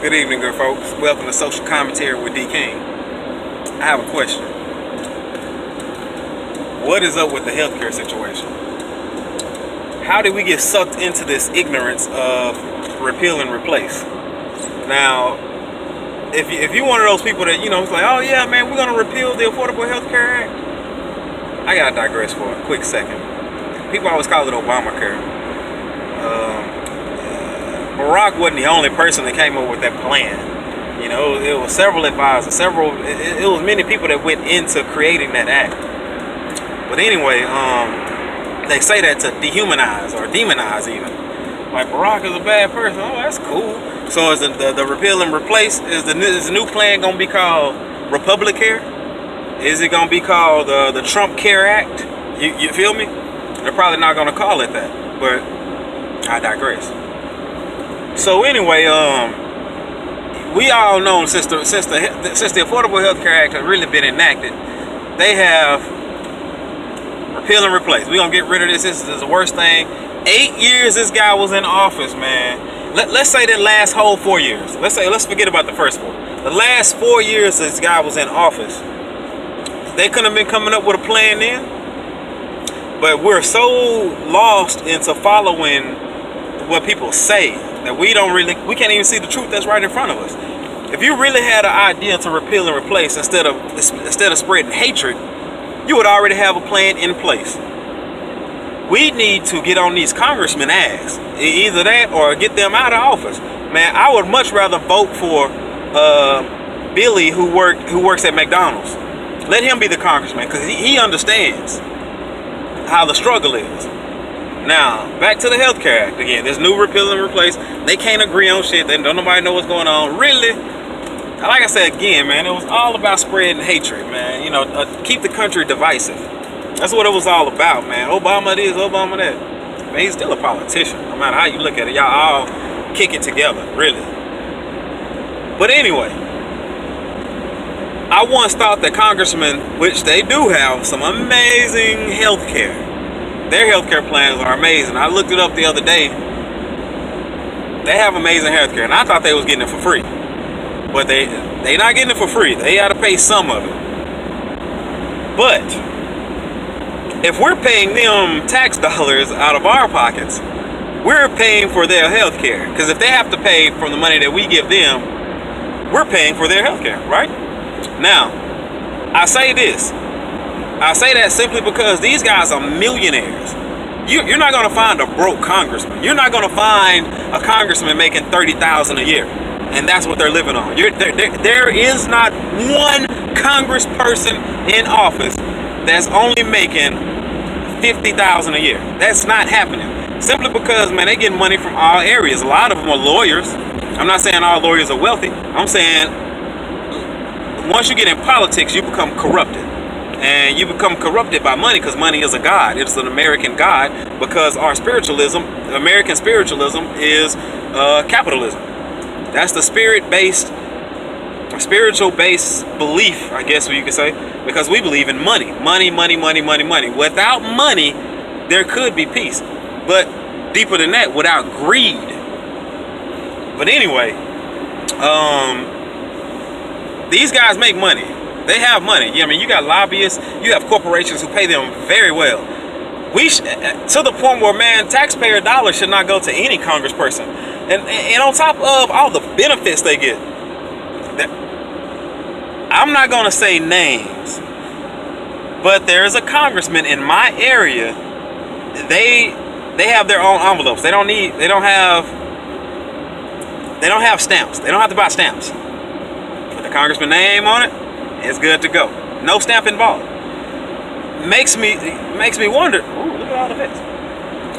Good evening, good folks. Welcome to Social Commentary with D. King. I have a question. What is up with the healthcare situation? How did we get sucked into this ignorance of repeal and replace? Now, if you're one of those people that, it's like, oh yeah, man, we're going to repeal the Affordable Health Care Act. I got to digress for a quick second. People always call it Obamacare. Barack wasn't the only person that came up with that plan. It was several advisors, it was many people that went into creating that act. But anyway, they say that to dehumanize or demonize even. Like, Barack is a bad person. Oh, that's cool. So is the repeal and replace, is the new plan going to be called Republicare? Is it going to be called the Trump Care Act? You feel me? They're probably not going to call it that, but I digress. So anyway, we all know since the Affordable Health Care Act has really been enacted, they have repeal and replace. We're going to get rid of this. This is the worst thing. 8 years this guy was in office, man. Let's say the last whole 4 years. Let's forget about the first 4. The last 4 years this guy was in office, they couldn't have been coming up with a plan then. But we're so lost into following what people say that we can't even see the truth that's right in front of us. If you really had an idea to repeal and replace instead of spreading hatred, you would already have a plan in place. We need to get on these congressmen ass. Either that or get them out of office. Man, I would much rather vote for Billy who works at McDonald's. Let him be the congressman, because he understands how the struggle is. Now, back to the Health Care Act again. This new repeal and replace. They can't agree on shit. They don't nobody know what's going on. Really, like I said again, man, it was all about spreading hatred, man. Keep the country divisive. That's what it was all about, man. Obama this, Obama that. Man, he's still a politician. No matter how you look at it, y'all all kick it together, really. But anyway, I once thought that congressmen, which they do have some amazing health care. Their healthcare plans are amazing. I looked it up the other day. They have amazing healthcare, and I thought they was getting it for free. But they not getting it for free. They got to pay some of it. But if we're paying them tax dollars out of our pockets, we're paying for their healthcare. Because if they have to pay from the money that we give them, we're paying for their healthcare, right? Now, I say this. I say that simply because these guys are millionaires. You're not going to find a broke congressman. You're not going to find a congressman making $30,000 a year, and that's what they're living on. There is not one congressperson in office that's only making $50,000 a year. That's not happening. Simply because, man, they get money from all areas. A lot of them are lawyers. I'm not saying all lawyers are wealthy. I'm saying once you get in politics, you become corrupted. And you become corrupted by money, because money is a god. It's an American god, because our spiritualism, American spiritualism, is capitalism. That's the spiritual-based belief, I guess what you could say, because we believe in money. Money. Without money, there could be peace. But deeper than that, without greed. But anyway, these guys make money. They have money. You got lobbyists. You have corporations who pay them very well. To the point where, man, taxpayer dollars should not go to any congressperson. And on top of all the benefits they get, I'm not going to say names, but there's a congressman in my area. They have their own envelopes. They don't have stamps. They don't have to buy stamps. Put the congressman's name on it. It's good to go. No stamp involved. Makes me wonder. Ooh, look at all of this.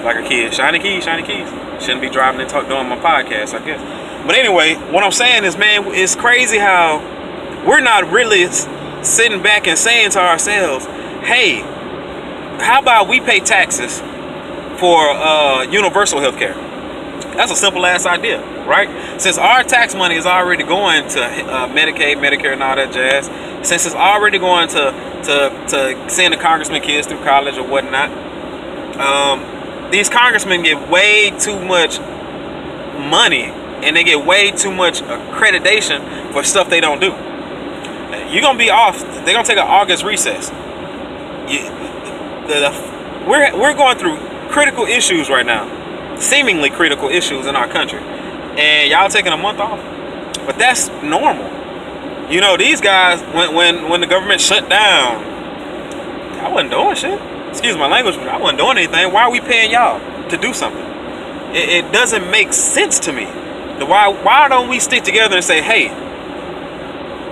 Like a kid. Shiny keys. Shouldn't be driving and doing my podcast, I guess. But anyway, what I'm saying is, man, it's crazy how we're not really sitting back and saying to ourselves, hey, how about we pay taxes for universal health care? That's a simple ass idea, right? Since our tax money is already going to Medicaid, Medicare, and all that jazz, since it's already going to send the congressman kids through college or whatnot, these congressmen get way too much money and they get way too much accreditation for stuff they don't do. You're gonna be off. They're gonna take an August recess. We're going through critical issues right now, seemingly critical issues in our country, and y'all taking a month off. But that's normal. You know, these guys, when the government shut down, I wasn't doing shit. Excuse my language, but I wasn't doing anything. Why are we paying y'all to do something? It doesn't make sense to me. Why don't we stick together and say, hey,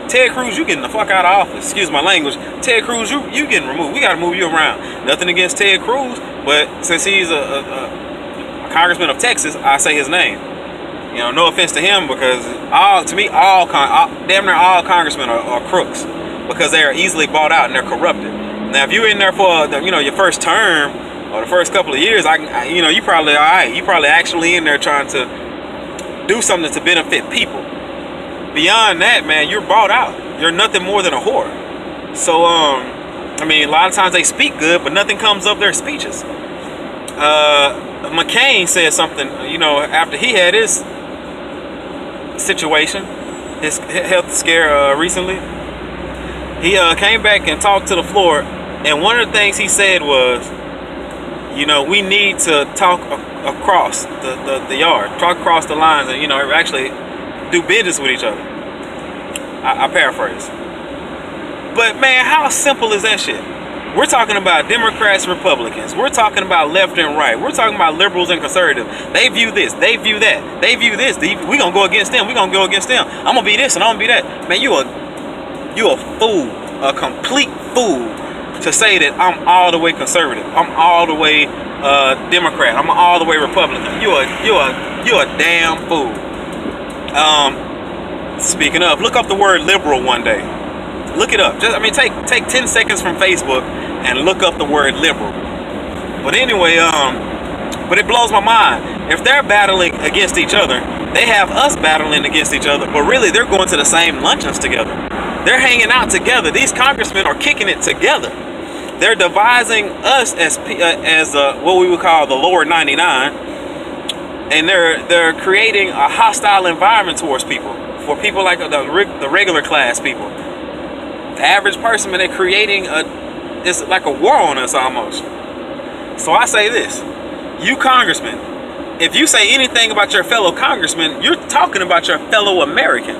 Ted Cruz, you getting the fuck out of office. Excuse my language. Ted Cruz, you getting removed. We got to move you around. Nothing against Ted Cruz, but since he's a congressman of Texas, I say his name. You know, no offense to him, because damn near all congressmen are crooks, because they are easily bought out and they're corrupted. Now, if you're in there for your first term or the first couple of years, you probably all right. You probably actually in there trying to do something to benefit people. Beyond that, man, you're bought out. You're nothing more than a whore. So, I mean, a lot of times they speak good, but nothing comes of their speeches. McCain said something, after he had his situation, his health scare recently. He came back and talked to the floor, and one of the things he said was, we need to talk across the yard, talk across the lines, and actually do business with each other. I paraphrase. But man, how simple is that shit? We're talking about Democrats, Republicans. We're talking about left and right. We're talking about liberals and conservatives. They view this. They view that. They view this. We gonna go against them. We gonna go against them. I'm gonna be this and I'm gonna be that. Man, you a fool, a complete fool, to say that I'm all the way conservative. I'm all the way Democrat. I'm all the way Republican. You a damn fool. Speaking of, look up the word liberal one day. Look it up. Take 10 seconds from Facebook and look up the word liberal. But anyway, but it blows my mind. If they're battling against each other, they have us battling against each other. But really, they're going to the same luncheons together. They're hanging out together. These congressmen are kicking it together. They're devising us as what we would call the lower 99, and they're creating a hostile environment towards people. For people like the regular class people. The average person, man, they're creating it's like a war on us almost. So I say this, you congressmen, if you say anything about your fellow congressman, you're talking about your fellow American.